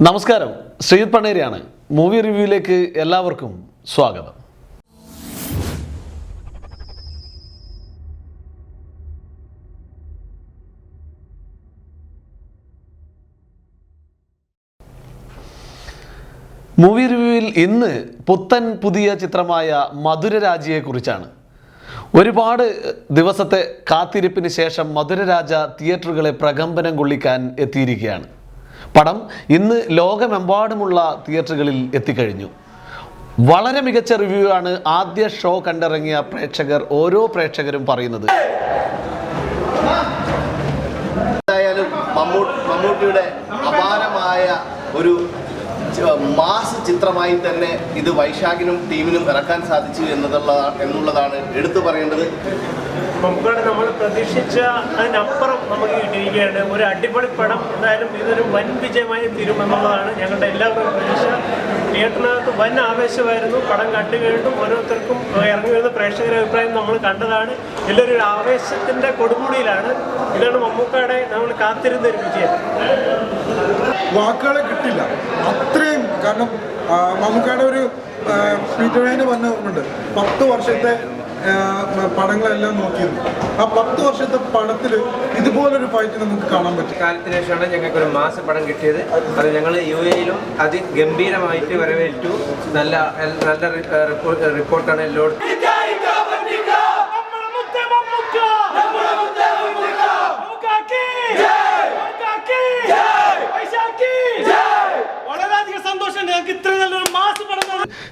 നമസ്കാരം, ശ്രീജിത്ത് പണ്ണേരിയാണ്. മൂവി റിവ്യൂയിലേക്ക് എല്ലാവർക്കും സ്വാഗതം. മൂവി റിവ്യൂവിൽ ഇന്ന് പുതിയ ചിത്രമായ മധുരരാജയെക്കുറിച്ചാണ്. ഒരുപാട് ദിവസത്തെ കാത്തിരിപ്പിന് ശേഷം മധുരരാജ തിയേറ്ററുകളെ പ്രകമ്പനം കൊള്ളിക്കാൻ എത്തിയിരിക്കുകയാണ്. പടം ഇന്ന് ലോകമെമ്പാടുമുള്ള തിയേറ്ററുകളിൽ എത്തിക്കഴിഞ്ഞു. വളരെ മികച്ച റിവ്യൂ ആണ് ആദ്യ ഷോ കണ്ടിറങ്ങിയ ഓരോ പ്രേക്ഷകരും പറയുന്നത്. എന്തായാലും മമ്മൂട്ടിയുടെ അപാരമായ ഒരു മാസ് ചിത്രമായി തന്നെ ഇത് വൈശാഖിനും ടീമിനും ഇറക്കാൻ സാധിച്ചു എന്നുള്ളതാണ് എടുത്തു പറയേണ്ടത്. മമ്മൂക്കയുടെ നമ്മൾ പ്രതീക്ഷിച്ച അതിനപ്പുറം നമുക്ക് കിട്ടിയിരിക്കുകയാണ്. ഒരു അടിപൊളി പടം. എന്തായാലും ഇതൊരു വൻ വിജയമായി തീരുമെന്നുള്ളതാണ് ഞങ്ങളുടെ എല്ലാവരും പ്രതീക്ഷ. തിയേറ്ററിനകത്ത് വൻ ആവേശമായിരുന്നു. പടം കണ്ടു കഴിഞ്ഞും ഓരോരുത്തർക്കും ഇറങ്ങി വരുന്ന പ്രേക്ഷകരുടെ അഭിപ്രായം നമ്മൾ കണ്ടതാണ്. എല്ലാവരും ഒരു ആവേശത്തിൻ്റെ കൊടുമുടിയിലാണ്. ഇതാണ് മമ്മൂക്കയുടെ നമ്മൾ കാത്തിരുന്ന ഒരു വിജയം. വാക്കുകളെ കിട്ടില്ല അത്രയും. കാരണം മമ്മൂക്കയുടെ ഒരു പീറ്റർ വേന് പറഞ്ഞിട്ടുണ്ട് 10 വർഷത്തെ പടങ്ങളെല്ലാം നോക്കിയിരുന്നു. ആ 10 വർഷത്തെ പടത്തിൽ ഇതുപോലൊരു ഫൈറ്റ് നമുക്ക് കാണാൻ പറ്റും. കാലത്തിന് ശേഷമാണ് ഞങ്ങൾക്ക് ഒരു മാസ പടം കിട്ടിയത്. അത് ഞങ്ങൾ UAE-യിലും അതിഗംഭീരമായിട്ട് വരവേറ്റു. നല്ല റിപ്പോർട്ടാണ് എല്ലാവരും.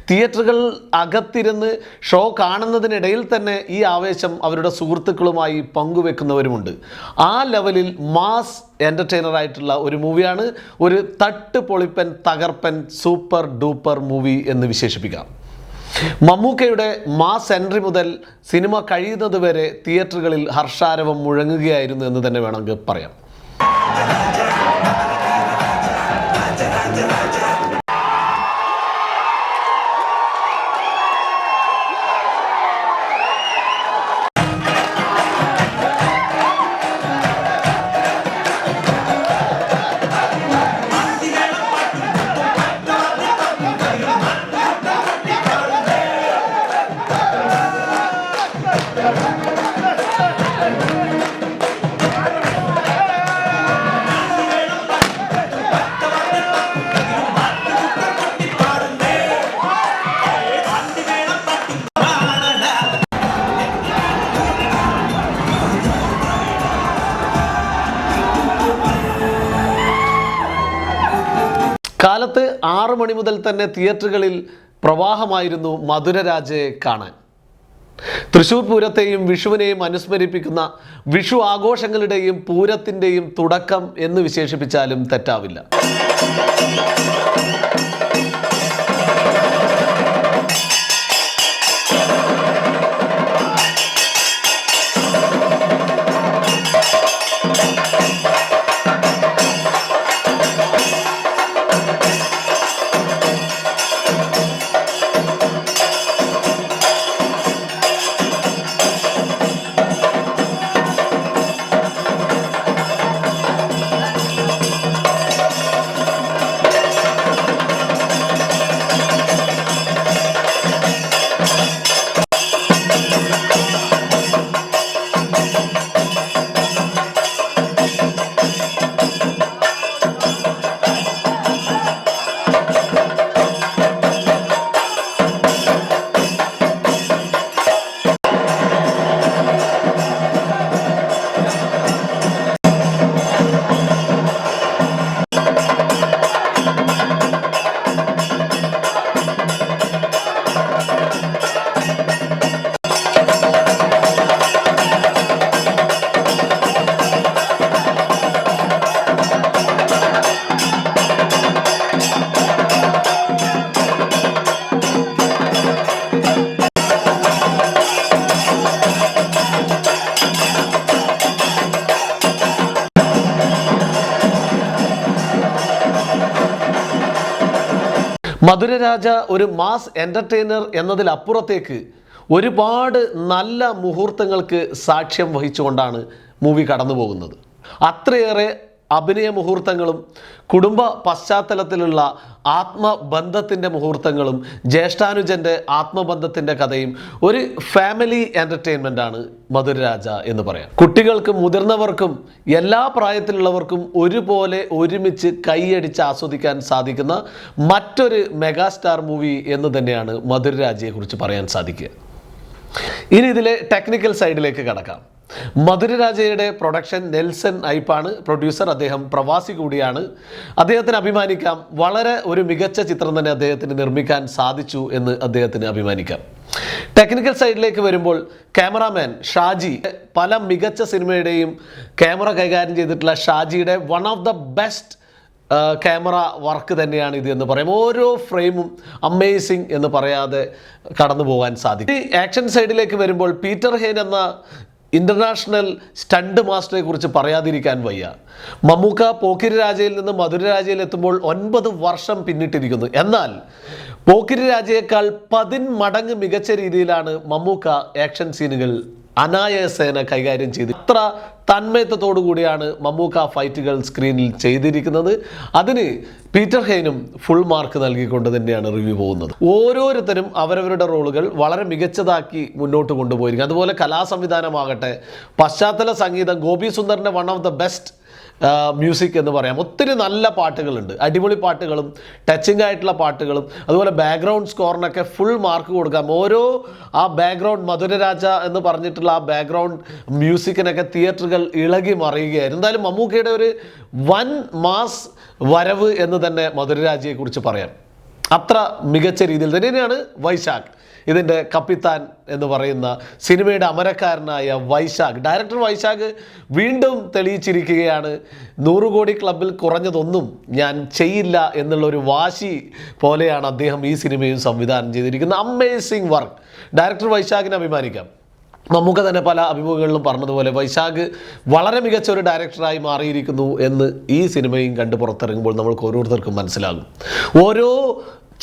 തിയേറ്ററുകൾ അകത്തിരുന്ന് ഷോ കാണുന്നതിനിടയിൽ തന്നെ ഈ ആവേശം അവരുടെ സുഹൃത്തുക്കളുമായി പങ്കുവെക്കുന്നവരുമുണ്ട്. ആ ലെവലിൽ മാസ് എൻ്റർടൈനറായിട്ടുള്ള ഒരു മൂവിയാണ്. ഒരു തട്ട് പൊളിപ്പൻ തകർപ്പൻ സൂപ്പർ ഡൂപ്പർ മൂവി എന്ന് വിശേഷിപ്പിക്കാം. മമ്മൂക്കയുടെ മാസ് എൻട്രി മുതൽ സിനിമ കഴിയുന്നതുവരെ തിയേറ്ററുകളിൽ ഹർഷാരവം മുഴങ്ങുകയായിരുന്നു എന്ന് തന്നെ വേണമെങ്കിൽ പറയാം. കാലത്ത് 6 മണി മുതൽ തന്നെ തിയേറ്ററുകളിൽ പ്രവാഹമായിരുന്നു മധുരരാജയെ കാണാൻ. തൃശ്ശൂർ പൂരത്തെയും വിഷുവിനെയും അനുസ്മരിപ്പിക്കുന്ന വിഷു ആഘോഷങ്ങളുടെയും പൂരത്തിൻ്റെയും തുടക്കം എന്ന് വിശേഷിപ്പിച്ചാലും തെറ്റാവില്ല. മധുരരാജ ഒരു മാസ് എൻ്റർടൈനർ എന്നതിലപ്പുറത്തേക്ക് ഒരുപാട് നല്ല മുഹൂർത്തങ്ങൾക്ക് സാക്ഷ്യം വഹിച്ചുകൊണ്ടാണ് മൂവി കടന്നു പോകുന്നത്. അത്രയേറെ അഭിനയ മുഹൂർത്തങ്ങളും കുടുംബ പശ്ചാത്തലത്തിലുള്ള ആത്മബന്ധത്തിൻ്റെ മുഹൂർത്തങ്ങളും ജ്യേഷ്ഠാനുജൻ്റെ ആത്മബന്ധത്തിൻ്റെ കഥയും ഒരു ഫാമിലി എൻ്റർടൈൻമെൻ്റാണ് മധുരരാജ എന്ന് പറയാം. കുട്ടികൾക്കും മുതിർന്നവർക്കും എല്ലാ പ്രായത്തിലുള്ളവർക്കും ഒരുപോലെ ഒരുമിച്ച് കൈയടിച്ച് ആസ്വദിക്കാൻ സാധിക്കുന്ന മറ്റൊരു മെഗാസ്റ്റാർ മൂവി എന്ന് തന്നെയാണ് മധുരരാജയെക്കുറിച്ച് പറയാൻ സാധിക്കുക. ഇനി ഇതിലെ ടെക്നിക്കൽ സൈഡിലേക്ക് കടക്കാം. മധുരരാജയുടെ പ്രൊഡക്ഷൻ നെൽസൺ ഐപ്പാണ് പ്രൊഡ്യൂസർ. അദ്ദേഹം പ്രവാസി കൂടിയാണ്. അദ്ദേഹത്തിന് അഭിമാനിക്കാം, വളരെ ഒരു മികച്ച ചിത്രം തന്നെ അദ്ദേഹത്തിന് നിർമ്മിക്കാൻ സാധിച്ചു എന്ന് അദ്ദേഹത്തിന് അഭിമാനിക്കാം. ടെക്നിക്കൽ സൈഡിലേക്ക് വരുമ്പോൾ ക്യാമറാമാൻ ഷാജി, പല മികച്ച സിനിമയുടെയും ക്യാമറ കൈകാര്യം ചെയ്തിട്ടുള്ള ഷാജിയുടെ one of the best camera work തന്നെയാണ് ഇത് എന്ന് പറയും. ഓരോ ഫ്രെയിമും അമേസിങ് എന്ന് പറയാതെ കടന്നു പോകാൻ സാധിക്കും. ഈ ആക്ഷൻ സൈഡിലേക്ക് വരുമ്പോൾ പീറ്റർ ഹെയ്ൻ എന്ന ഇൻ്റർനാഷണൽ സ്റ്റണ്ട് മാസ്റ്ററെ കുറിച്ച് പറയാതിരിക്കാൻ വയ്യ. മമ്മൂക്ക പോക്കിരി രാജയിൽ നിന്ന് മധുരരാജയിൽ എത്തുമ്പോൾ 9 വർഷം പിന്നിട്ടിരിക്കുന്നു. എന്നാൽ പോക്കിരി രാജയേക്കാൾ 10 മടങ്ങ് മികച്ച രീതിയിലാണ് മമ്മൂക്ക ആക്ഷൻ സീനുകൾ അനായാസേന കൈകാര്യം ചെയ്ത്. ഇത്ര തന്മയത്വത്തോടു കൂടിയാണ് മമ്മൂക്ക ഫൈറ്റുകൾ സ്ക്രീനിൽ ചെയ്തിരിക്കുന്നത്. അതിന് പീറ്റർ ഹെയ്നും ഫുൾ മാർക്ക് നൽകിക്കൊണ്ട് തന്നെയാണ് റിവ്യൂ പോകുന്നത്. ഓരോരുത്തരും അവരവരുടെ റോളുകൾ വളരെ മികച്ചതാക്കി മുന്നോട്ട് കൊണ്ടുപോയിരിക്കും. അതുപോലെ കലാസംവിധാനമാകട്ടെ, പശ്ചാത്തല സംഗീതം, ഗോപി സുന്ദറിൻ്റെ one of the best music എന്ന് പറയാം. ഒത്തിരി നല്ല പാട്ടുകളുണ്ട്, അടിപൊളി പാട്ടുകളും ടച്ചിങ് ആയിട്ടുള്ള പാട്ടുകളും. അതുപോലെ ബാക്ക്ഗ്രൗണ്ട് സ്കോറിനൊക്കെ ഫുൾ മാർക്ക് കൊടുക്കാം. ഓരോ ആ ബാക്ക്ഗ്രൗണ്ട് മധുരരാജ എന്ന് പറഞ്ഞിട്ടുള്ള ആ ബാക്ക്ഗ്രൗണ്ട് മ്യൂസിക്കിനൊക്കെ തിയേറ്ററുകൾ ഇളകി മറിയുകയായിരുന്നു. എന്തായാലും മമ്മൂക്കയുടെ ഒരു വൻ മാസ് വരവ് എന്ന് തന്നെ മധുരരാജയെക്കുറിച്ച് പറയാം. അത്ര മികച്ച രീതിയിൽ തന്നെയാണ് വൈശാഖ്, ഇതിൻ്റെ കപ്പിത്താൻ എന്ന് പറയുന്ന സിനിമയുടെ അമരക്കാരനായ വൈശാഖ്. ഡയറക്ടർ വൈശാഖ് വീണ്ടും തെളിയിച്ചിരിക്കുകയാണ്, 100 കോടി ക്ലബിൽ കുറഞ്ഞതൊന്നും ഞാൻ ചെയ്യില്ല എന്നുള്ളൊരു വാശി പോലെയാണ് അദ്ദേഹം ഈ സിനിമയും സംവിധാനം ചെയ്തിരിക്കുന്നത്. Amazing work. ഡയറക്ടർ വൈശാഖിനെ അഭിമാനിക്കാം. മമ്മൂക്ക തന്നെ പല അഭിമുഖങ്ങളിലും പറഞ്ഞതുപോലെ വൈശാഖ് വളരെ മികച്ച ഒരു ഡയറക്ടറായി മാറിയിരിക്കുന്നു എന്ന് ഈ സിനിമയും കണ്ട് പുറത്തിറങ്ങുമ്പോൾ നമ്മൾക്ക് ഓരോരുത്തർക്കും മനസ്സിലാകും. ഓരോ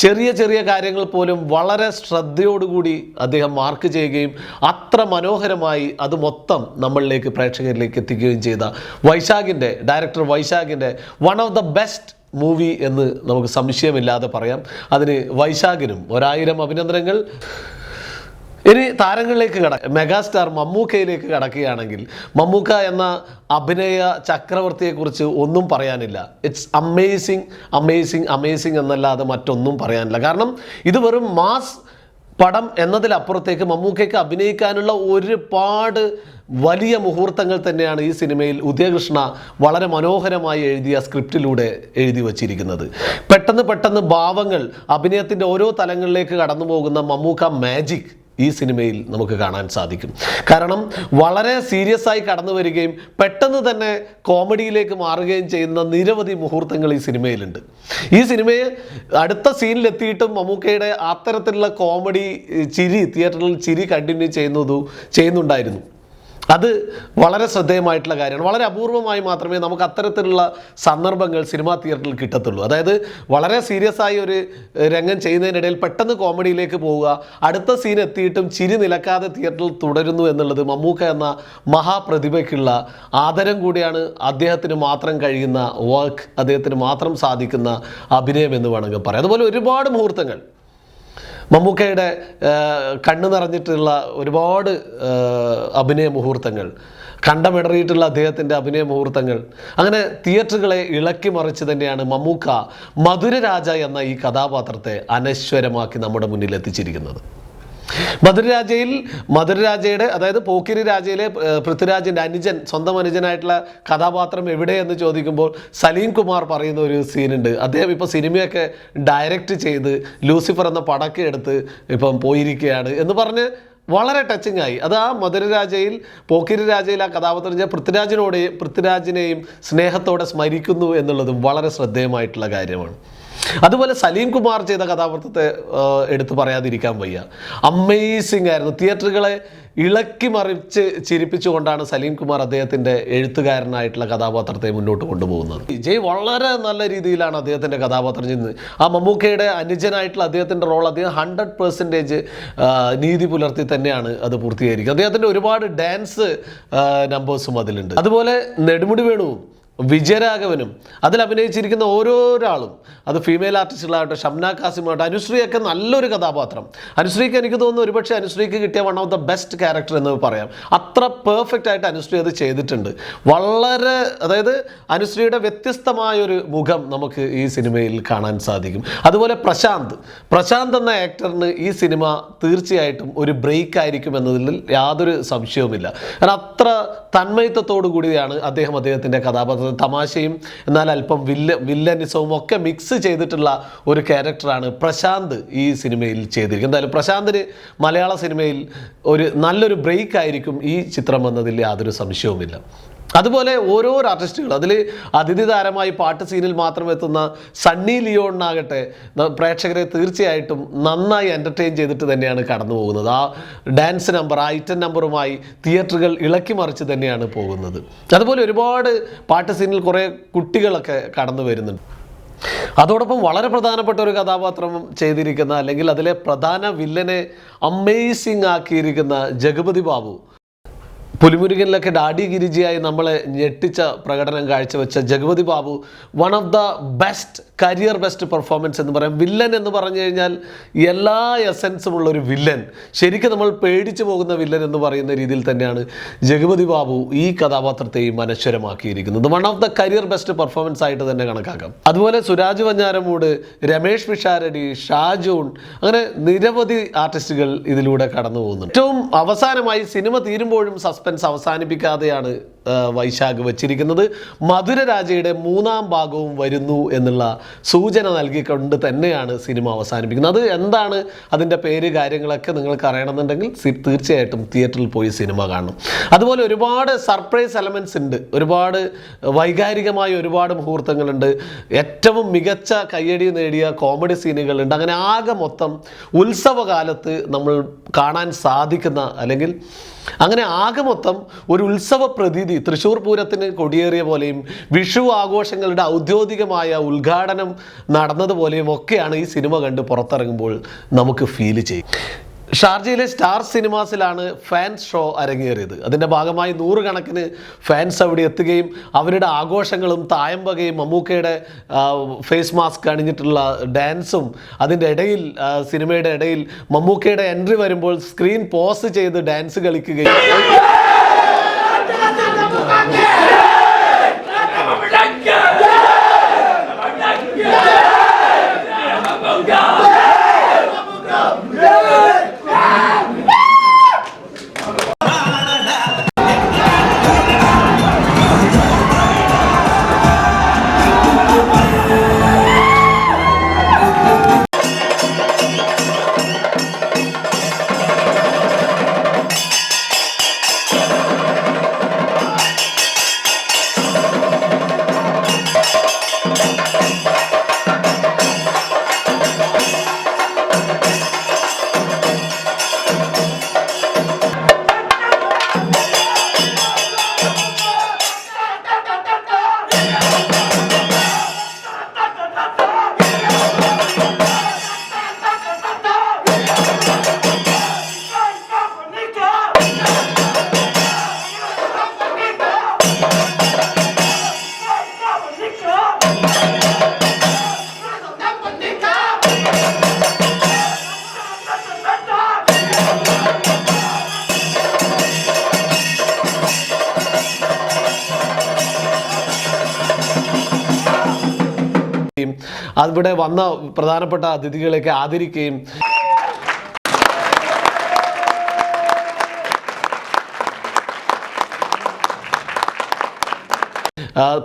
ചെറിയ ചെറിയ കാര്യങ്ങൾ പോലും വളരെ ശ്രദ്ധയോടുകൂടി അദ്ദേഹം മാർക്ക് ചെയ്യുകയും അത്ര മനോഹരമായി അത് മൊത്തം നമ്മളിലേക്ക്, പ്രേക്ഷകരിലേക്ക് എത്തിക്കുകയും ചെയ്ത ഡയറക്ടർ വൈശാഖിൻ്റെ one of the best movie എന്ന് നമുക്ക് സംശയമില്ലാതെ പറയാം. അതിന് വൈശാഖിനും 1000 അഭിനന്ദനങ്ങൾ. ഇനി താരങ്ങളിലേക്ക് മെഗാസ്റ്റാർ മമ്മൂക്കയിലേക്ക് കടക്കുകയാണെങ്കിൽ, മമ്മൂക്ക എന്ന അഭിനയ ചക്രവർത്തിയെക്കുറിച്ച് ഒന്നും പറയാനില്ല. ഇറ്റ്സ് അമേസിങ് അമേസിങ് അമേസിങ് എന്നല്ലാതെ മറ്റൊന്നും പറയാനില്ല. കാരണം ഇത് വെറും മാസ് പടം എന്നതിലപ്പുറത്തേക്ക് മമ്മൂക്കയ്ക്ക് അഭിനയിക്കാനുള്ള ഒരുപാട് വലിയ മുഹൂർത്തങ്ങൾ തന്നെയാണ് ഈ സിനിമയിൽ ഉദയകൃഷ്ണ വളരെ മനോഹരമായി എഴുതിയ സ്ക്രിപ്റ്റിലൂടെ എഴുതി വച്ചിരിക്കുന്നത്. പെട്ടെന്ന് ഭാവങ്ങൾ, അഭിനയത്തിൻ്റെ ഓരോ തലങ്ങളിലേക്ക് കടന്നു പോകുന്ന മമ്മൂക്ക മാജിക് ഈ സിനിമയിൽ നമുക്ക് കാണാൻ സാധിക്കും. കാരണം വളരെ സീരിയസ് ആയി കടന്നു വരികയും പെട്ടെന്ന് തന്നെ കോമഡിയിലേക്ക് മാറുകയും ചെയ്യുന്ന നിരവധി മുഹൂർത്തങ്ങൾ ഈ സിനിമയിലുണ്ട്. ഈ സിനിമയെ അടുത്ത സീനിലെത്തിയിട്ടും മമ്മൂക്കയുടെ അത്തരത്തിലുള്ള കോമഡി തിയേറ്ററിൽ ചിരി കണ്ടിന്യൂ ചെയ്യുന്നുണ്ടായിരുന്നു. അത് വളരെ ശ്രദ്ധേയമായിട്ടുള്ള കാര്യമാണ്. വളരെ അപൂർവമായി മാത്രമേ നമുക്ക് അത്തരത്തിലുള്ള സന്ദർഭങ്ങൾ സിനിമാ തിയേറ്ററിൽ കിട്ടത്തുള്ളൂ. അതായത് വളരെ സീരിയസ് ആയി ഒരു രംഗം ചെയ്യുന്നതിനിടയിൽ പെട്ടെന്ന് കോമഡിയിലേക്ക് പോവുക, അടുത്ത സീൻ എത്തിയിട്ടും ചിരി നിലക്കാതെ തിയേറ്ററിൽ തുടരുന്നു എന്നുള്ളത് മമ്മൂക്ക എന്ന മഹാപ്രതിഭയ്ക്കുള്ള ആദരം കൂടിയാണ്. അദ്ദേഹത്തിന് മാത്രം കഴിയുന്ന വർക്ക്, അദ്ദേഹത്തിന് മാത്രം സാധിക്കുന്ന അഭിനയം എന്ന് വേണമെങ്കിൽ പറയാം. അതുപോലെ ഒരുപാട് മുഹൂർത്തങ്ങൾ മമ്മൂക്കയുടെ കണ്ണു നിറഞ്ഞിട്ടുള്ള ഒരുപാട് അഭിനയ മുഹൂർത്തങ്ങൾ, കണ്ടമിടറിയിട്ടുള്ള അദ്ദേഹത്തിൻ്റെ അഭിനയ മുഹൂർത്തങ്ങൾ, അങ്ങനെ തിയേറ്ററുകളെ ഇളക്കി മറിച്ച് തന്നെയാണ് മമ്മൂക്ക മധുരരാജ എന്ന ഈ കഥാപാത്രത്തെ അനശ്വരമാക്കി നമ്മുടെ മുന്നിൽ എത്തിച്ചിരിക്കുന്നത്. മധുരരാജയുടെ, അതായത് പോക്കിരി രാജയിലെ പൃഥ്വിരാജിൻ്റെ അനുജൻ, സ്വന്തം അനുജനായിട്ടുള്ള കഥാപാത്രം എവിടെയെന്ന് ചോദിക്കുമ്പോൾ സലീം കുമാർ പറയുന്ന ഒരു സീനുണ്ട്. അദ്ദേഹം ഇപ്പോൾ സിനിമയൊക്കെ ഡയറക്റ്റ് ചെയ്ത് ലൂസിഫർ എന്ന പടക്കെ എടുത്ത് ഇപ്പം പോയിരിക്കുകയാണ് എന്ന് പറഞ്ഞ് വളരെ ടച്ചിങ് ആയി. അത് ആ പോക്കിരി രാജയിൽ ആ കഥാപാത്രം പൃഥ്വിരാജിനെയും സ്നേഹത്തോടെ സ്മരിക്കുന്നു എന്നുള്ളതും വളരെ ശ്രദ്ധേയമായിട്ടുള്ള കാര്യമാണ്. അതുപോലെ സലീം കുമാർ ചെയ്ത കഥാപാത്രത്തെ എടുത്തു പറയാതിരിക്കാൻ വയ്യ. അമേസിംഗ് ആയിരുന്നു. തിയേറ്ററുകളെ ഇളക്കി മറിച്ച് ചിരിപ്പിച്ചുകൊണ്ടാണ് സലീം കുമാർ അദ്ദേഹത്തിൻ്റെ എഴുത്തുകാരനായിട്ടുള്ള കഥാപാത്രത്തെ മുന്നോട്ട് കൊണ്ടുപോകുന്നത്. ജയ് വളരെ നല്ല രീതിയിലാണ് അദ്ദേഹത്തിൻ്റെ കഥാപാത്രം ചെയ്യുന്നത്. ആ മമ്മൂക്കയുടെ അനുജനായിട്ടുള്ള അദ്ദേഹത്തിൻ്റെ റോൾ അദ്ദേഹം 100% നീതി പുലർത്തി തന്നെയാണ് അത് പൂർത്തീകരിക്കുന്നത്. അദ്ദേഹത്തിൻ്റെ ഒരുപാട് ഡാൻസ് നമ്പേഴ്സും അതിലുണ്ട്. അതുപോലെ നെടുമുടി വേണുവും വിജയരാഘവനും അതിൽ അഭിനയിച്ചിരിക്കുന്ന ഓരോരാളും, അത് ഫീമെയിൽ ആർട്ടിസ്റ്റുകളാകട്ടെ, ഷംന കാസിമാകട്ടെ, അനുശ്രീയൊക്കെ നല്ലൊരു കഥാപാത്രം. അനുശ്രീക്ക് എനിക്ക് തോന്നുന്നു ഒരുപക്ഷെ അനുശ്രീക്ക് കിട്ടിയ one of the best character എന്ന് പറയാം. അത്ര പെർഫെക്റ്റ് ആയിട്ട് അനുശ്രീ അത് ചെയ്തിട്ടുണ്ട്. വളരെ, അതായത് അനുശ്രീയുടെ വ്യത്യസ്തമായൊരു മുഖം നമുക്ക് ഈ സിനിമയിൽ കാണാൻ സാധിക്കും. അതുപോലെ പ്രശാന്ത് എന്ന ആക്ടറിന് ഈ സിനിമ തീർച്ചയായിട്ടും ഒരു ബ്രേക്ക് ആയിരിക്കും എന്നതിൽ യാതൊരു സംശയവുമില്ല. കാരണം അത്ര തന്മയത്വത്തോടു കൂടിയാണ് അദ്ദേഹത്തിൻ്റെ കഥാപാത്രം, തമാശയും എന്നാൽ അല്പം വില്ലനിസവും ഒക്കെ മിക്സ് ചെയ്തിട്ടുള്ള ഒരു ക്യാരക്ടറാണ് പ്രശാന്ത് ഈ സിനിമയിൽ ചെയ്തിരിക്കുന്നത്. എന്തായാലും പ്രശാന്തിന് മലയാള സിനിമയിൽ നല്ലൊരു ബ്രേക്ക് ആയിരിക്കും ഈ ചിത്രം എന്നതിൽ യാതൊരു സംശയവുമില്ല. അതുപോലെ ഓരോ ആർട്ടിസ്റ്റുകൾ, അതിൽ അതിഥി താരമായി പാട്ട് സീനിൽ മാത്രം എത്തുന്ന സണ്ണി ലിയോണിനാകട്ടെ പ്രേക്ഷകരെ തീർച്ചയായിട്ടും നന്നായി എൻ്റർടൈൻ ചെയ്തിട്ട് തന്നെയാണ് കടന്നു പോകുന്നത്. ആ ഡാൻസ് നമ്പർ, ആ ഐറ്റം നമ്പറുമായി തിയേറ്ററുകൾ ഇളക്കി മറിച്ച് തന്നെയാണ് പോകുന്നത്. അതുപോലെ ഒരുപാട് പാട്ട് സീനിൽ കുറേ കുട്ടികളൊക്കെ കടന്നു വരുന്നുണ്ട്. അതോടൊപ്പം വളരെ പ്രധാനപ്പെട്ട ഒരു കഥാപാത്രം ചെയ്തിരിക്കുന്ന, അല്ലെങ്കിൽ അതിലെ പ്രധാന വില്ലനെ അമേസിങ് ആക്കിയിരിക്കുന്ന ജഗപതി ബാബു, പുലിമുരുകനിലൊക്കെ ഡാഡി ഗിരിജിയായി നമ്മളെ ഞെട്ടിച്ച പ്രകടനം കാഴ്ചവെച്ച Jagapathi Babu, one of the career best performance എന്ന് പറയാം. വില്ലൻ എന്ന് പറഞ്ഞു കഴിഞ്ഞാൽ എല്ലാ എസൻസും ഉള്ളൊരു വില്ലൻ, ശരിക്കും നമ്മൾ പേടിച്ചു പോകുന്ന വില്ലൻ എന്ന് പറയുന്ന രീതിയിൽ തന്നെയാണ് ജഗപതി ബാബു ഈ കഥാപാത്രത്തെയും അനശ്വരമാക്കിയിരിക്കുന്നത്. One of the career best performance ആയിട്ട് തന്നെ കണക്കാക്കാം. അതുപോലെ സുരാജ് വഞ്ഞാരമൂട്, രമേഷ് പിഷാരടി, ഷാജൂൺ, അങ്ങനെ നിരവധി ആർട്ടിസ്റ്റുകൾ ഇതിലൂടെ കടന്നു പോകുന്നുണ്ട്. ഏറ്റവും അവസാനമായി സിനിമ തീരുമ്പോഴും സസ്പെൻസ് അവസാനിപ്പിക്കാതെയാണ് വൈശാഖ് വച്ചിരിക്കുന്നത്. മധുരരാജയുടെ 3ാം ഭാഗവും വരുന്നു എന്നുള്ള സൂചന നൽകിക്കൊണ്ട് തന്നെയാണ് സിനിമ അവസാനിപ്പിക്കുന്നത്. അത് എന്താണ് അതിൻ്റെ പേര്, കാര്യങ്ങളൊക്കെ നിങ്ങൾക്ക് അറിയണമെന്നുണ്ടെങ്കിൽ തീർച്ചയായിട്ടും തിയേറ്ററിൽ പോയി സിനിമ കാണണം. അതുപോലെ ഒരുപാട് സർപ്രൈസ് എലമെൻറ്റ്സ് ഉണ്ട്, ഒരുപാട് വൈകാരികമായ ഒരുപാട് മുഹൂർത്തങ്ങളുണ്ട്, ഏറ്റവും മികച്ച കയ്യടി നേടിയ കോമഡി സീനുകളുണ്ട്. അങ്ങനെ ആകെ മൊത്തം ഉത്സവകാലത്ത് നമ്മൾ കാണാൻ സാധിക്കുന്ന, അല്ലെങ്കിൽ അങ്ങനെ ആകെ മൊത്തം ഒരു ഉത്സവ പ്രതീതി, തൃശ്ശൂർ പൂരത്തിന് കൊടിയേറിയ പോലെയും വിഷു ആഘോഷങ്ങളുടെ ഔദ്യോഗികമായ ഉദ്ഘാടനം നടന്നതുപോലെയും ഒക്കെയാണ് ഈ സിനിമ കണ്ട് പുറത്തിറങ്ങുമ്പോൾ നമുക്ക് ഫീൽ ചെയ്യും. ഷാർജയിലെ സ്റ്റാർ സിനിമാസിലാണ് ഫാൻസ് ഷോ അരങ്ങേറിയത്. അതിൻ്റെ ഭാഗമായി 100 കണക്കിന് ഫാൻസ് അവിടെ എത്തുകയും അവരുടെ ആഘോഷങ്ങളും തായമ്പകയും മമ്മൂക്കയുടെ ഫേസ് മാസ്ക് അണിഞ്ഞിട്ടുള്ള ഡാൻസും, അതിൻ്റെ ഇടയിൽ സിനിമയുടെ ഇടയിൽ മമ്മൂക്കയുടെ എൻട്രി വരുമ്പോൾ സ്ക്രീൻ പോസ് ചെയ്ത് ഡാൻസ് കളിക്കുകയും അവിടെ വന്ന പ്രധാനപ്പെട്ട അതിഥികളെയൊക്കെ ആദരിക്കുകയും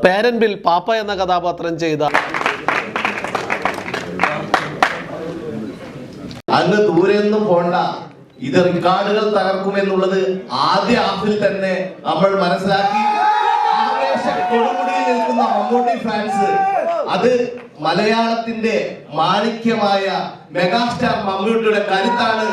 പേരൻപിൽ പാപ്പ എന്ന കഥാപാത്രം ചെയ്ത അങ്ങ് ദൂരെയൊന്നും പോണ്ട, ഇത് റിക്കാർഡുകൾ തകർക്കുമെന്നുള്ളത് ആദ്യ ഹാഫിൽ തന്നെ നമ്മൾ മനസ്സിലാക്കി. കൊടുമുടിയിൽ നിൽക്കുന്ന മമ്മൂട്ടി ഫാൻസ്, അത് മലയാളത്തിന്റെ മാണിക്യമായ മെഗാസ്റ്റാർ മമ്മൂട്ടിയുടെ കരുത്താണ്.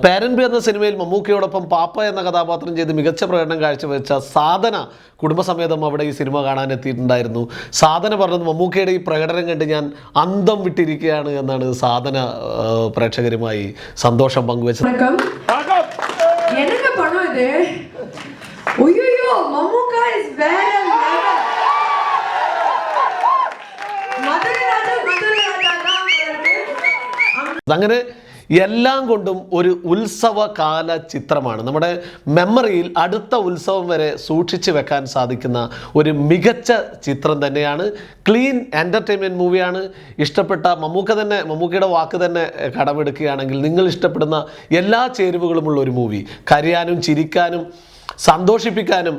പാരൻപി എന്ന സിനിമയിൽ മമ്മൂക്കയോടൊപ്പം പാപ്പ എന്ന കഥാപാത്രം ചെയ്ത് മികച്ച പ്രകടനം കാഴ്ചവെച്ച സാധന കുടുംബസമേതം അവിടെ ഈ സിനിമ കാണാൻ എത്തിയിട്ടുണ്ടായിരുന്നു. സാധന പറഞ്ഞത് മമ്മൂക്കയുടെ ഈ പ്രകടനം കണ്ട് ഞാൻ അന്തം വിട്ടിരിക്കുകയാണ് എന്നാണ് സാധന പ്രേക്ഷകരുമായി സന്തോഷം പങ്കുവെച്ചത്. எனக்கு பணம் இது ஐயோ மம்முக்கா இஸ் வேற லெவல் மதுரை ராஜா അങ്ങനെ എല്ലാം കൊണ്ടും ഒരു ഉത്സവകാല ചിത്രമാണ്. നമ്മുടെ മെമ്മറിയിൽ അടുത്ത ഉത്സവം വരെ സൂക്ഷിച്ചു വെക്കാൻ സാധിക്കുന്ന ഒരു മികച്ച ചിത്രം തന്നെയാണ്. ക്ലീൻ എൻ്റർടൈൻമെൻറ്റ് മൂവിയാണ്. ഇഷ്ടപ്പെട്ട മമ്മൂക്കയുടെ വാക്ക് തന്നെ കടമെടുക്കുകയാണെങ്കിൽ നിങ്ങൾ ഇഷ്ടപ്പെടുന്ന എല്ലാ ചേരുവകളുമുള്ള ഒരു മൂവി. കരയാനും ചിരിക്കാനും സന്തോഷിപ്പിക്കാനും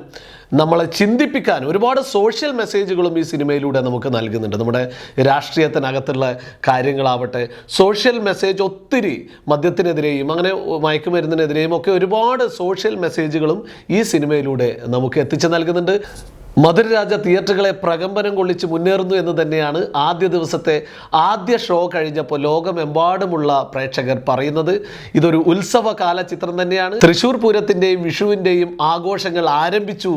നമ്മളെ ചിന്തിപ്പിക്കാനും ഒരുപാട് സോഷ്യൽ മെസ്സേജുകളും ഈ സിനിമയിലൂടെ നമുക്ക് നൽകുന്നുണ്ട്. നമ്മുടെ രാഷ്ട്രീയത്തിനകത്തുള്ള കാര്യങ്ങളാവട്ടെ, സോഷ്യൽ മെസ്സേജ് ഒത്തിരി, മദ്യത്തിനെതിരെയും അങ്ങനെ മയക്കുമരുന്നിനെതിരെയും ഒക്കെ ഒരുപാട് സോഷ്യൽ മെസ്സേജുകളും ഈ സിനിമയിലൂടെ നമുക്ക് എത്തിച്ചു നൽകുന്നുണ്ട്. മധുരരാജ തിയേറ്ററുകളെ പ്രകമ്പനം കൊള്ളിച്ച് മുന്നേറുന്നു എന്ന് തന്നെയാണ് ആദ്യ ദിവസത്തെ ആദ്യ ഷോ കഴിഞ്ഞപ്പോൾ ലോകമെമ്പാടുമുള്ള പ്രേക്ഷകർ പറയുന്നത്. ഇതൊരു ഉത്സവകാല ചിത്രം തന്നെയാണ്. തൃശ്ശൂർ പൂരത്തിൻ്റെയും വിഷുവിൻ്റെയും ആഘോഷങ്ങൾ ആരംഭിച്ചു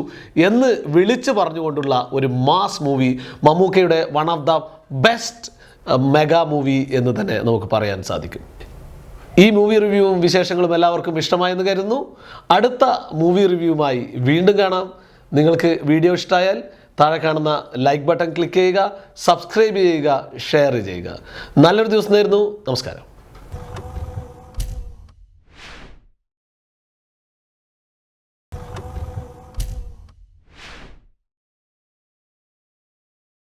എന്ന് വിളിച്ചു പറഞ്ഞുകൊണ്ടുള്ള ഒരു മാസ് മൂവി, മമ്മൂക്കയുടെ one of the best mega movie എന്ന് തന്നെ നമുക്ക് പറയാൻ സാധിക്കും. ഈ മൂവി റിവ്യൂവും വിശേഷങ്ങളും എല്ലാവർക്കും ഇഷ്ടമായെന്ന് കരുതുന്നു. അടുത്ത മൂവി റിവ്യൂവുമായി വീണ്ടും കാണാം. നിങ്ങൾക്ക് വീഡിയോ ഇഷ്ടമായാൽ താഴെ കാണുന്ന ലൈക്ക് ബട്ടൺ ക്ലിക്ക് ചെയ്യുക, സബ്സ്ക്രൈബ് ചെയ്യുക, ഷെയർ ചെയ്യുക. നല്ലൊരു ദിവസം നേരുന്നു. നമസ്കാരം.